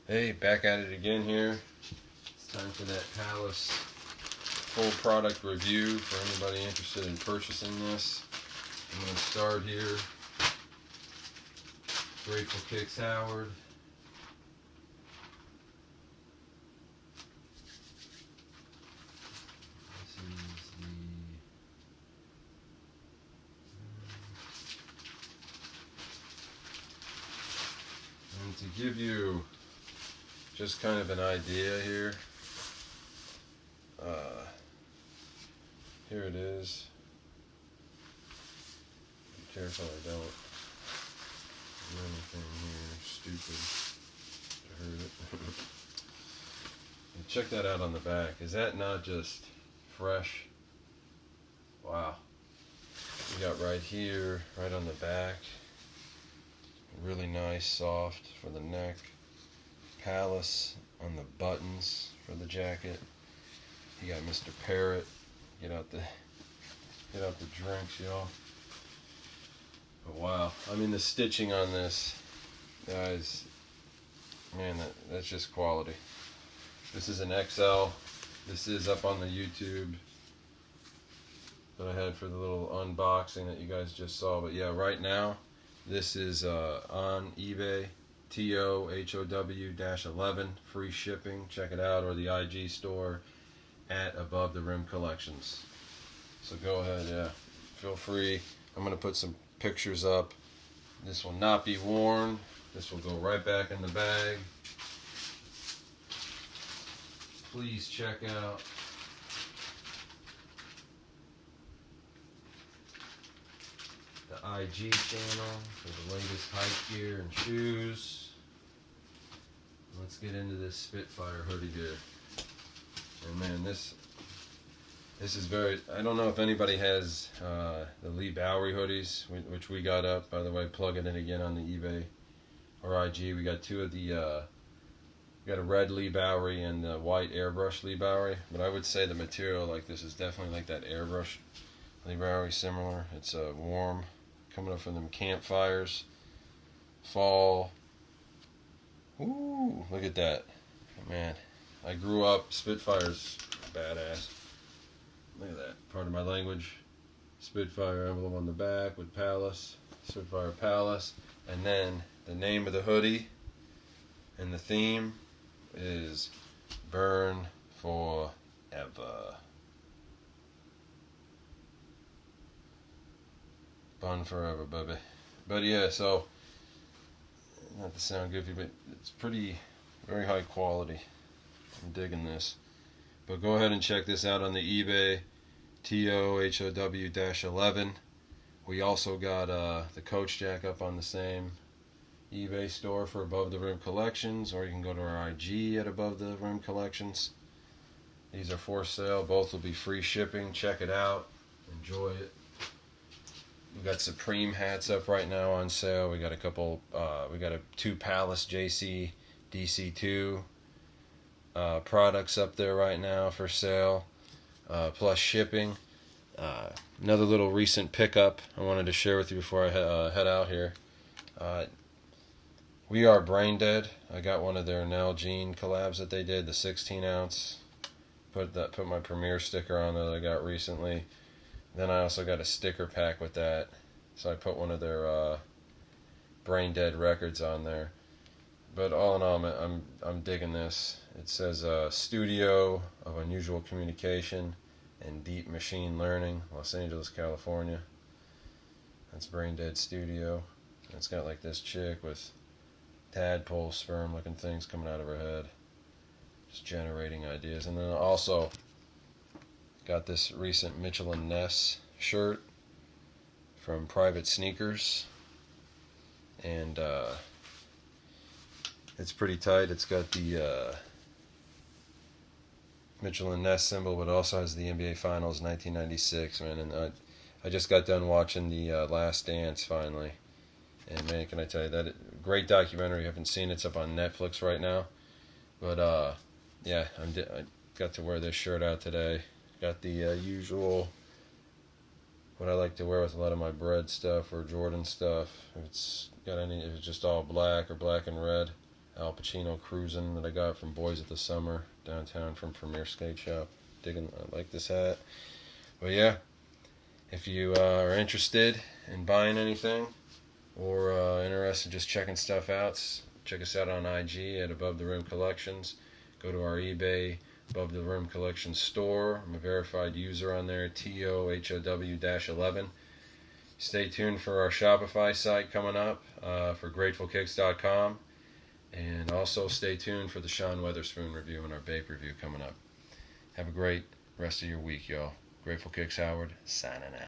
Hey, back at it again here. It's time for that Palace full product review for anybody interested in purchasing this. I'm going to start here. Grateful Kicks Howard. This is and to give you just kind of an idea here, here it is. Be careful I don't do anything here stupid to hurt it. And check that out on the back. Is that not just fresh? Wow. We got right here, right on the back. Really nice, soft for the neck. Palace on the buttons for the jacket. You got Mr. Parrot. Get out the drinks, y'all. But wow, I mean the stitching on this, guys. Man, that's just quality. This is an XL. This is up on the YouTube that I had for the little unboxing that you guys just saw. But yeah, right now, this is on eBay, TOHOW-11, free shipping. Check it out, or the IG store at Above the Rim Collections. So go ahead, yeah, feel free. I'm gonna put some pictures up. This will not be worn. This will go right back in the bag. Please check out the IG channel for the latest hike gear and shoes. Let's get into this Spitfire hoodie here. And man, this is very, I don't know if anybody has the Lee Bowery hoodies, which we got up, by the way. Plug it in again on the eBay or IG. We got two of the, we got a red Lee Bowery and the white airbrush Lee Bowery. But I would say the material like this is definitely like that airbrush Lee Bowery, similar. It's warm, coming up from them campfires, fall. Ooh, look at that. Man, I grew up, Spitfire's badass. Look at that. Pardon my language. Spitfire emblem on the back with Palace. Spitfire Palace. And then the name of the hoodie and the theme is Burn Forever. Burn forever, baby. But yeah, so, not to sound goofy, but it's pretty, very high quality. I'm digging this. But go ahead and check this out on the eBay, TOHOW-11. We also got the Coach Jack up on the same eBay store for Above the Rim Collections, or you can go to our IG at Above the Rim Collections. These are for sale. Both will be free shipping. Check it out. Enjoy it. We got Supreme hats up right now on sale. We got a couple. We got two Palace JC DC2 products up there right now for sale, plus shipping. Another little recent pickup I wanted to share with you before I head out here. We Are Braindead. I got one of their Nalgene collabs that they did, the 16 ounce. Put my Premiere sticker on that I got recently. Then I also got a sticker pack with that, so I put one of their Braindead records on there. But all in all, I'm digging this. It says Studio of Unusual Communication and Deep Machine Learning, Los Angeles, California. That's Braindead Studio. It's got like this chick with tadpole sperm looking things coming out of her head, just generating ideas. And then also got this recent Mitchell & Ness shirt from Private Sneakers, and it's pretty tight. It's got the Mitchell & Ness symbol, but it also has the NBA Finals 1996, man. And I just got done watching the Last Dance finally, and man, can I tell you that great documentary. I haven't seen it. It's up on Netflix right now, but yeah, I got to wear this shirt out today. Got the usual, what I like to wear with a lot of my bread stuff or Jordan stuff. If it's just all black or black and red, Al Pacino cruising that I got from Boys at the Summer downtown from Premier Skate Shop. I like this hat. But yeah, if you are interested in buying anything or interested in just checking stuff out, check us out on IG at Above the Rim Collections. Go to our eBay Above the Rim Collections store. I'm a verified user on there, TOHOW-11. Stay tuned for our Shopify site coming up for GratefulKicks.com. And also stay tuned for the Sean Weatherspoon review and our Bape review coming up. Have a great rest of your week, y'all. Grateful Kicks Howard, signing out.